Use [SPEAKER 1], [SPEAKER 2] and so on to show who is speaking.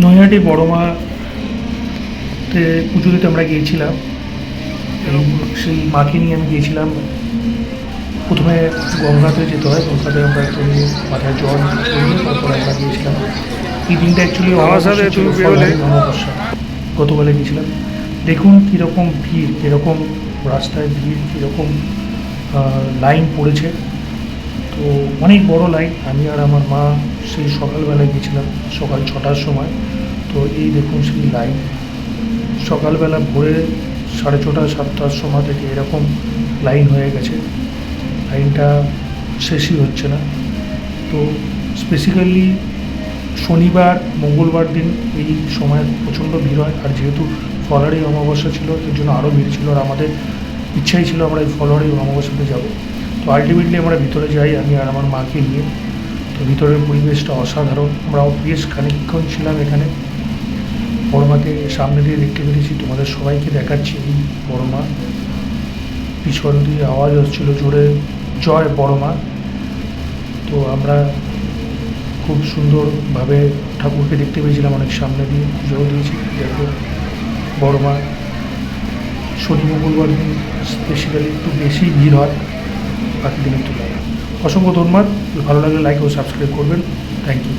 [SPEAKER 1] নৈহাটি বড় মাতে পুজো দিতে আমরা গিয়েছিলাম এবং সেই মাকে নিয়ে আমি গিয়েছিলাম। প্রথমে গঙ্গাতে যেতে হয়, গঙ্গাতে আমরা একটু মাথায় জল চড়িয়ে তারপরে আমরা গিয়েছিলাম। এই দিনটা অ্যাকচুয়ালি অমাবস্যা ছিল, ফলহারি অমাবস্যা। গতকালে গিয়েছিলাম। দেখুন কীরকম ভিড়, কীরকম রাস্তায় ভিড়, কীরকম লাইন পড়েছে। তো অনেক বড় লাইন। আমি আর আমার মা সেই সকালবেলায় গিয়েছিলাম, সকাল 6টার সময়। তো এই দেখুন সেই লাইন, সকালবেলা ভোরে 6:30 7টার সময় থেকে এরকম লাইন হয়ে গেছে। লাইনটা শেষই হচ্ছে না। তো স্পেসিক্যালি শনিবার মঙ্গলবার দিন এই সময় প্রচণ্ড ভিড় হয়। আর যেহেতু ফলহারি অমাবস্যা ছিল এর জন্য আরও ভিড় ছিল। আর আমাদের ইচ্ছাই ছিল আমরা এই ফলহারি অমাবস্যাতে যাব। তো আলটিমেটলি আমরা ভিতরে যাই, আমি আর আমার মাকে নিয়ে। তো ভিতরের পরিবেশটা অসাধারণ। আমরা বেশ খানিকক্ষণ ছিলাম এখানে। বড় মাকে সামনে দিয়ে দেখতে পেরেছি, তোমাদের সবাইকে দেখাচ্ছি এই বড় মা। পিছন দিয়ে আওয়াজ হচ্ছিল জোরে, জয় বড় মা। তো আমরা খুব সুন্দরভাবে ঠাকুরকে দেখতে পেয়েছিলাম, অনেক সামনে দিয়ে পুজোও দিয়েছি। দেখো বড় মা, শনি মঙ্গলবার দিন স্পেশালি একটু বেশি ভিড় হয়, বাকি দিনের তুলনায়। অসংখ্য ধন্যবাদ। ভালো লাগলে লাইক ও সাবস্ক্রাইব করবেন। Thank you.